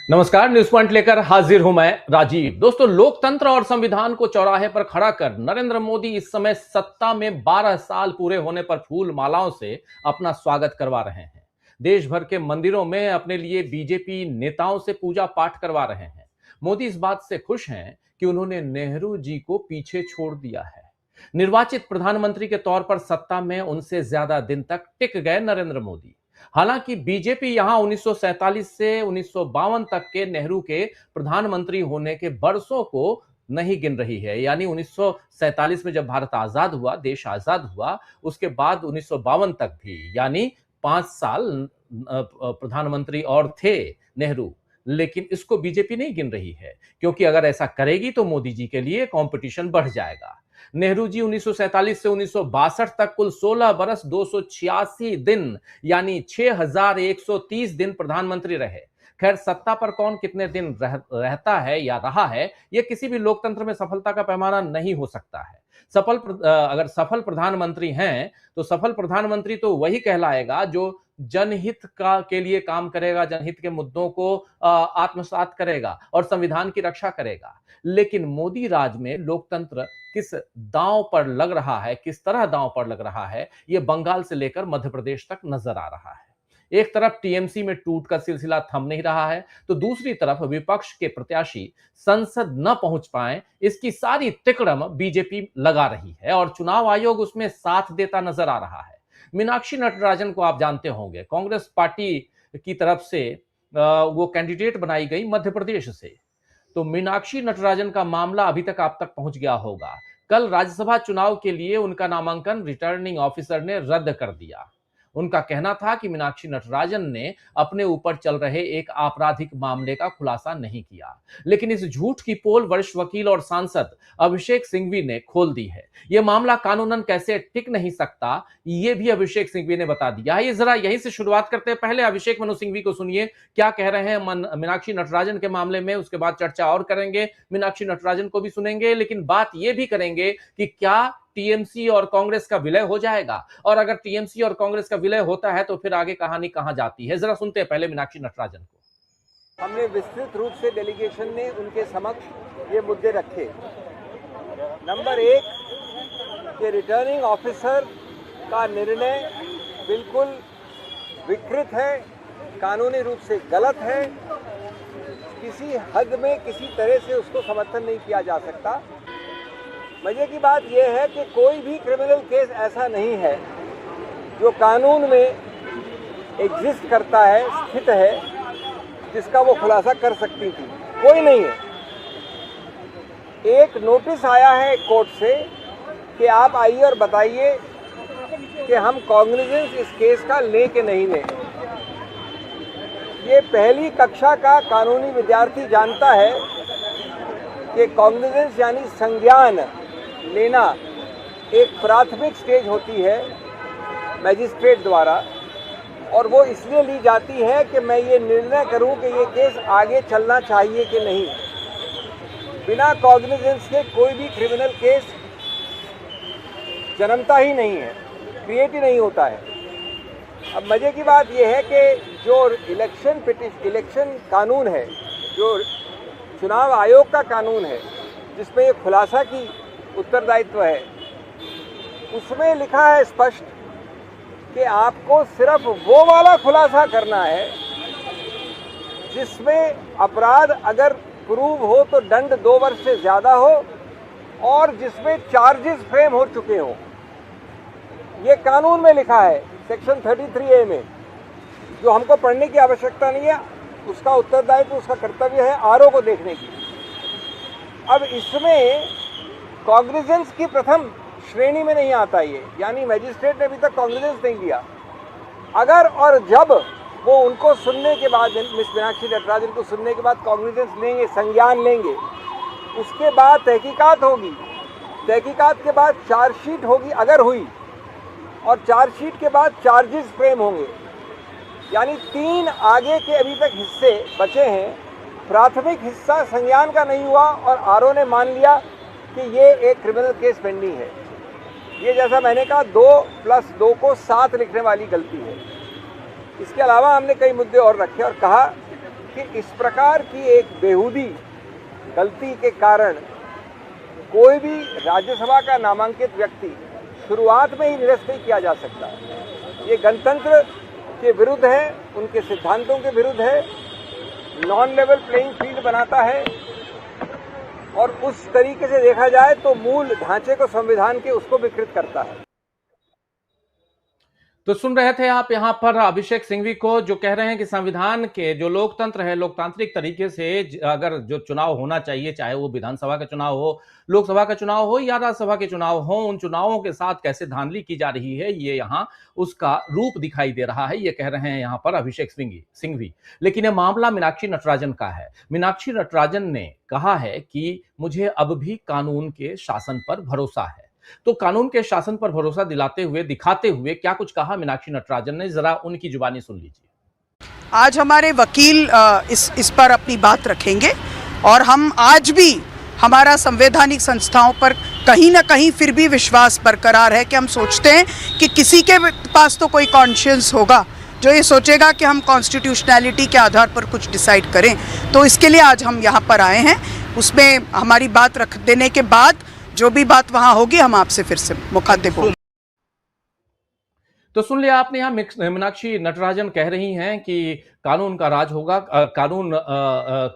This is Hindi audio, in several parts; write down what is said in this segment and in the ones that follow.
नमस्कार, न्यूज पॉइंट लेकर हाजिर हूं मैं राजीव। दोस्तों, लोकतंत्र और संविधान को चौराहे पर खड़ा कर नरेंद्र मोदी इस समय सत्ता में 12 साल पूरे होने पर फूल मालाओं से अपना स्वागत करवा रहे हैं। देश भर के मंदिरों में अपने लिए बीजेपी नेताओं से पूजा पाठ करवा रहे हैं। मोदी इस बात से खुश हैं कि उन्होंने नेहरू जी को पीछे छोड़ दिया है। निर्वाचित प्रधानमंत्री के तौर पर सत्ता में उनसे ज्यादा दिन तक टिक गए नरेंद्र मोदी। हालांकि बीजेपी यहां 1947 से 1952 तक के नेहरू के प्रधानमंत्री होने के बरसों को नहीं गिन रही है। यानी 1947 में जब भारत आजाद हुआ, देश आजाद हुआ, उसके बाद 1952 तक भी, यानी 5 साल प्रधानमंत्री और थे नेहरू। लेकिन इसको बीजेपी नहीं गिन रही है, क्योंकि अगर ऐसा करेगी तो मोदी जी के लिए कंपटीशन बढ़ जाएगा। नेहरू जी 1947 से 1962 तक कुल 16 बरस 286 दिन, यानी 6130 दिन प्रधानमंत्री रहे। खैर, सत्ता पर कौन कितने दिन रहता है या रहा है, यह किसी भी लोकतंत्र में सफलता का पैमाना नहीं हो सकता है। अगर सफल प्रधानमंत्री हैं तो सफल प्रधानमंत्री तो वही कहलाएगा जो जनहित का के लिए काम करेगा, जनहित के मुद्दों को आत्मसात करेगा और संविधान की रक्षा करेगा। लेकिन मोदी राज में लोकतंत्र किस दांव पर लग रहा है, किस तरह दांव पर लग रहा है, यह बंगाल से लेकर मध्य प्रदेश तक नजर आ रहा है। एक तरफ टीएमसी में टूट का सिलसिला थम नहीं रहा है, तो दूसरी तरफ विपक्ष के प्रत्याशी संसद न पहुंच पाए, इसकी सारी तिकड़म बीजेपी लगा रही है और चुनाव आयोग उसमें साथ देता नजर आ रहा है। मीनाक्षी नटराजन को आप जानते होंगे, कांग्रेस पार्टी की तरफ से वो कैंडिडेट बनाई गई मध्य प्रदेश से। तो मीनाक्षी नटराजन का मामला अभी तक आप तक पहुंच गया होगा। कल राज्यसभा चुनाव के लिए उनका नामांकन रिटर्निंग ऑफिसर ने रद्द कर दिया। उनका कहना था कि मीनाक्षी नटराजन ने अपने ऊपर चल रहे एक आपराधिक मामले का खुलासा नहीं किया। लेकिन इस झूठ की पोल वरिष्ठ वकील और सांसद अभिषेक सिंघवी ने खोल दी है। यह मामला कानूनन कैसे टिक नहीं सकता, यह भी अभिषेक सिंघवी ने बता दिया है। ये जरा यहीं से शुरुआत करते हैं। पहले अभिषेक मनु सिंघवी को सुनिए, क्या कह रहे हैं मीनाक्षी नटराजन के मामले में। उसके बाद चर्चा और करेंगे, मीनाक्षी नटराजन को भी सुनेंगे, लेकिन बात यह भी करेंगे कि क्या टीएमसी और कांग्रेस का विलय हो जाएगा, और अगर टीएमसी और कांग्रेस का विलय होता है तो फिर आगे कहानी कहां जाती है। जरा सुनते हैं पहले मीनाक्षी नटराजन को। हमने विस्तृत रूप से डेलीगेशन ने उनके समक्ष ये मुद्दे रखे। नंबर 1 कि रिटर्निंग ऑफिसर का निर्णय बिल्कुल विकृत है, कानूनी रूप से गलत है, किसी हद में किसी तरह से उसको समर्थन नहीं किया जा सकता। मजे की बात यह है कि कोई भी क्रिमिनल केस ऐसा नहीं है जो कानून में एग्जिस्ट करता है, स्थित है, जिसका वो खुलासा कर सकती थी। कोई नहीं है। एक नोटिस आया है कोर्ट से कि आप आइए और बताइए कि हम कॉग्निजेंस इस केस का लें कि नहीं लें। ये पहली कक्षा का कानूनी विद्यार्थी जानता है कि कॉग्निजेंस यानी संज्ञान लेना एक प्राथमिक स्टेज होती है मैजिस्ट्रेट द्वारा, और वो इसलिए ली जाती है कि मैं ये निर्णय करूं कि ये केस आगे चलना चाहिए कि नहीं। बिना कॉग्निजेंस के कोई भी क्रिमिनल केस जन्मता ही नहीं है, क्रिएट ही नहीं होता है। अब मजे की बात यह है कि जो इलेक्शन कानून है, जो चुनाव आयोग का कानून है, जिसमें ये खुलासा की उत्तरदायित्व है, उसमें लिखा है स्पष्ट कि आपको सिर्फ वो वाला खुलासा करना है जिसमें अपराध अगर प्रूव हो तो दंड 2 वर्ष से ज्यादा हो और जिसमें चार्जेस फ्रेम हो चुके हो। ये कानून में लिखा है सेक्शन 33A में, जो हमको पढ़ने की आवश्यकता नहीं है। उसका उत्तरदायित्व, उसका कर्तव्य है आरओ को देखने की। अब इसमें कॉग्निजेंस की प्रथम श्रेणी में नहीं आता ये, यानी मैजिस्ट्रेट ने अभी तक कॉग्निजेंस नहीं लिया। अगर और जब वो उनको सुनने के बाद, मिस मीनाक्षी नटराजन को सुनने के बाद कॉग्निजेंस लेंगे, संज्ञान लेंगे, उसके बाद तहकीकात होगी। तहकीकात के बाद चार्जशीट होगी अगर हुई, और चार्जशीट के बाद चार्जेस फ्रेम होंगे। यानी 3 आगे के अभी तक हिस्से बचे हैं। प्राथमिक हिस्सा संज्ञान का नहीं हुआ और आरओ ने मान लिया कि ये एक क्रिमिनल केस पेंडिंग है। ये जैसा मैंने कहा 2+2 को 7 लिखने वाली गलती है। इसके अलावा हमने कई मुद्दे और रखे और कहा कि इस प्रकार की एक बेहूदी गलती के कारण कोई भी राज्यसभा का नामांकित व्यक्ति शुरुआत में ही निरस्त नहीं किया जा सकता। ये गणतंत्र के विरुद्ध है, उनके सिद्धांतों के विरुद्ध है, नॉन लेवल प्लेइंग फील्ड बनाता है और उस तरीके से देखा जाए तो मूल ढांचे को संविधान के उसको विकृत करता है। तो सुन रहे थे आप यहां पर अभिषेक सिंघवी को, जो कह रहे हैं कि संविधान के जो लोकतंत्र है, लोकतांत्रिक तरीके से अगर जो चुनाव होना चाहिए, चाहे वो विधानसभा का चुनाव हो, लोकसभा का चुनाव हो या राज्यसभा के चुनाव हो, उन चुनावों के साथ कैसे धांधली की जा रही है, ये यहां उसका रूप दिखाई दे रहा है, ये कह रहे हैं यहां पर अभिषेक सिंघवी। लेकिन यह मामला मीनाक्षी नटराजन का है। मीनाक्षी नटराजन ने कहा है कि मुझे अब भी कानून के शासन पर भरोसा है। तो कानून के शासन पर भरोसा दिलाते हुए, दिखाते हुए क्या कुछ कहा मीनाक्षी नटराजन ने, जरा उनकी जुबानी सुन लीजिए। आज हमारे वकील इस पर अपनी बात रखेंगे और हम आज भी हमारा संवैधानिक संस्थाओं पर कहीं ना कहीं फिर भी विश्वास बरकरार है कि हम सोचते हैं कि किसी के पास तो कोई कॉन्शियंस होगा जो ये सोचेगा कि हम कॉन्स्टिट्यूशनैलिटी के आधार पर कुछ डिसाइड करें। तो इसके लिए आज हम यहाँ पर आए हैं। उसमें हमारी बात रख देने के बाद जो भी बात वहां होगी हम आपसे फिर से मुखातिब होंगे। तो सुन लिया आपने, यहां मीनाक्षी नटराजन कह रही हैं कि कानून का राज होगा, कानून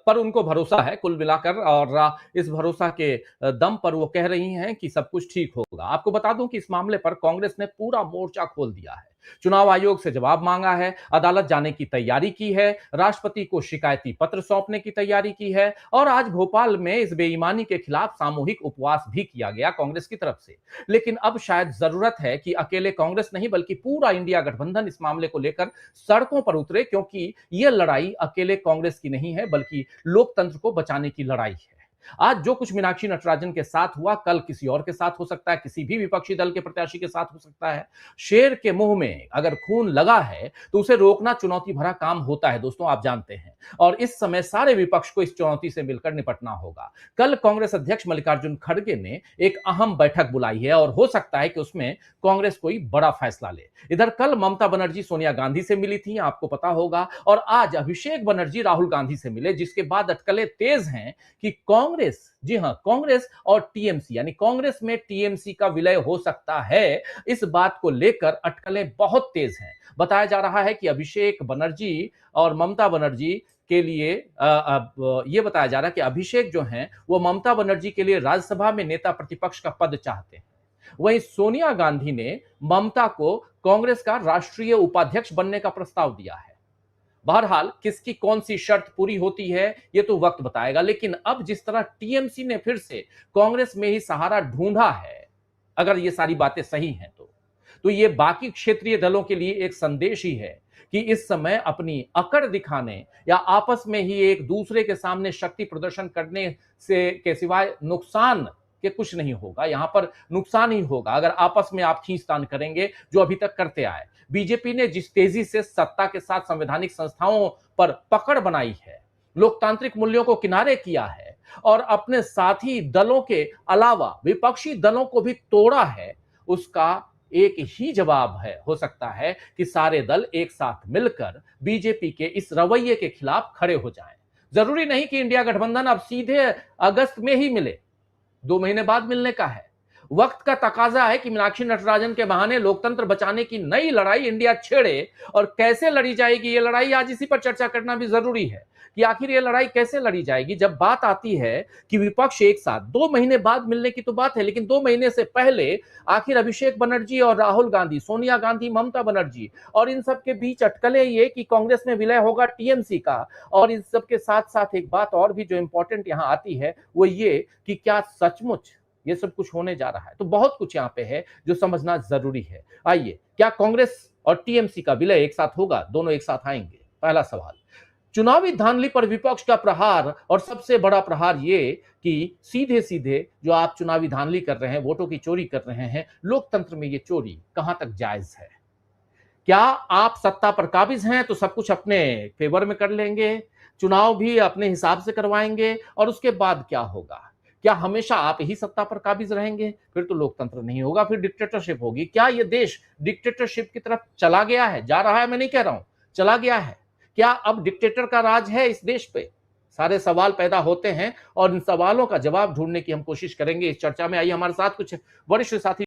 पर उनको भरोसा है कुल मिलाकर, और इस भरोसा के दम पर वो कह रही हैं कि सब कुछ ठीक होगा। आपको बता दूं कि इस मामले पर कांग्रेस ने पूरा मोर्चा खोल दिया है, चुनाव आयोग से जवाब मांगा है, अदालत जाने की तैयारी की है, राष्ट्रपति को शिकायती पत्र सौंपने की तैयारी की है, और आज भोपाल में इस बेईमानी के खिलाफ सामूहिक उपवास भी किया गया कांग्रेस की तरफ से। लेकिन अब शायद जरूरत है कि अकेले कांग्रेस नहीं बल्कि पूरा इंडिया गठबंधन इस मामले को लेकर सड़कों पर उतरे, क्योंकि यह लड़ाई अकेले कांग्रेस की नहीं है बल्कि लोकतंत्र को बचाने की लड़ाई है। आज जो कुछ मीनाक्षी नटराजन के साथ हुआ, कल किसी और के साथ हो सकता है, किसी भी विपक्षी दल के प्रत्याशी के साथ हो सकता है। शेर के मुंह में अगर खून लगा है तो उसे रोकना चुनौती भरा काम होता है दोस्तों, आप जानते हैं, और इस समय सारे विपक्ष को इस चुनौती से मिलकर निपटना होगा। कल कांग्रेस अध्यक्ष मल्लिकार्जुन खड़गे ने एक अहम बैठक बुलाई है और हो सकता है कि उसमें कांग्रेस कोई बड़ा फैसला ले। इधर कल ममता बनर्जी सोनिया गांधी से मिली थी, आपको पता होगा, और आज अभिषेक बनर्जी राहुल गांधी से मिले, जिसके बाद अटकलें तेज हैं कि कांग्रेस, जी हां, कांग्रेस और टीएमसी, यानी कांग्रेस में टीएमसी का विलय हो सकता है। इस बात को लेकर अटकलें बहुत तेज हैं। बताया जा रहा है कि अभिषेक बनर्जी और ममता बनर्जी के लिए यह बताया जा रहा है कि अभिषेक जो हैं वो ममता बनर्जी के लिए राज्यसभा में नेता प्रतिपक्ष का पद चाहते हैं। वहीं सोनिया गांधी ने ममता को कांग्रेस का राष्ट्रीय उपाध्यक्ष बनने का प्रस्ताव दिया है। बहरहाल किसकी कौन सी शर्त पूरी होती है ये तो वक्त बताएगा, लेकिन अब जिस तरह टीएमसी ने फिर से कांग्रेस में ही सहारा ढूंढा है, अगर ये सारी बातें सही हैं तो ये बाकी क्षेत्रीय दलों के लिए एक संदेश ही है कि इस समय अपनी अकड़ दिखाने या आपस में ही एक दूसरे के सामने शक्ति प्रदर्शन करने से के सिवाय नुकसान के कुछ नहीं होगा। यहां पर नुकसान ही होगा अगर आपस में आप खींचतान करेंगे, जो अभी तक करते आए। बीजेपी ने जिस तेजी से सत्ता के साथ संवैधानिक संस्थाओं पर पकड़ बनाई है, लोकतांत्रिक मूल्यों को किनारे किया है और अपने साथी दलों के अलावा विपक्षी दलों को भी तोड़ा है, उसका एक ही जवाब है, हो सकता है कि सारे दल एक साथ मिलकर बीजेपी के इस रवैये के खिलाफ खड़े हो जाएं। जरूरी नहीं कि इंडिया गठबंधन अब सीधे अगस्त में ही मिले, 2 महीने बाद मिलने का है। वक्त का तकाजा है कि मीनाक्षी नटराजन के बहाने लोकतंत्र बचाने की नई लड़ाई इंडिया छेड़े, और कैसे लड़ी जाएगी ये लड़ाई, आज इसी पर चर्चा करना भी जरूरी है कि आखिर ये लड़ाई कैसे लड़ी जाएगी। जब बात आती है कि विपक्ष एक साथ 2 महीने बाद मिलने की तो बात है, लेकिन 2 महीने से पहले आखिर अभिषेक बनर्जी और राहुल गांधी, सोनिया गांधी, ममता बनर्जी और इन सब के बीच अटकलें ये कि कांग्रेस में विलय होगा टीएमसी का, और इन सब के साथ साथ एक बात और भी जो इंपॉर्टेंट यहां आती है वो ये कि क्या सचमुच ये सब कुछ होने जा रहा है। तो बहुत कुछ यहां पे है जो समझना जरूरी है। आइए, क्या कांग्रेस और टीएमसी का विलय एक साथ होगा, दोनों एक साथ आएंगे? पहला सवाल। चुनावी धांधली पर विपक्ष का प्रहार, और सबसे बड़ा प्रहार ये कि सीधे सीधे जो आप चुनावी धांधली कर रहे हैं, वोटों की चोरी कर रहे हैं, लोकतंत्र में ये चोरी कहां तक जायज है? क्या आप सत्ता पर काबिज हैं तो सब कुछ अपने फेवर में कर लेंगे, चुनाव भी अपने हिसाब से करवाएंगे, और उसके बाद क्या होगा? क्या हमेशा आप ही सत्ता पर काबिज रहेंगे? फिर तो लोकतंत्र नहीं होगा, फिर डिक्टेटरशिप होगी। क्या यह देश डिक्टेटरशिप की तरफ चला गया है, जा रहा है, मैं नहीं कह रहा हूं, चला गया है? क्या अब डिक्टेटर का राज है इस देश पे? सारे सवाल पैदा होते हैं और इन सवालों का जवाब ढूंढने की हम कोशिश करेंगे इस चर्चा में। आइए हमारे साथ कुछ वरिष्ठ साथी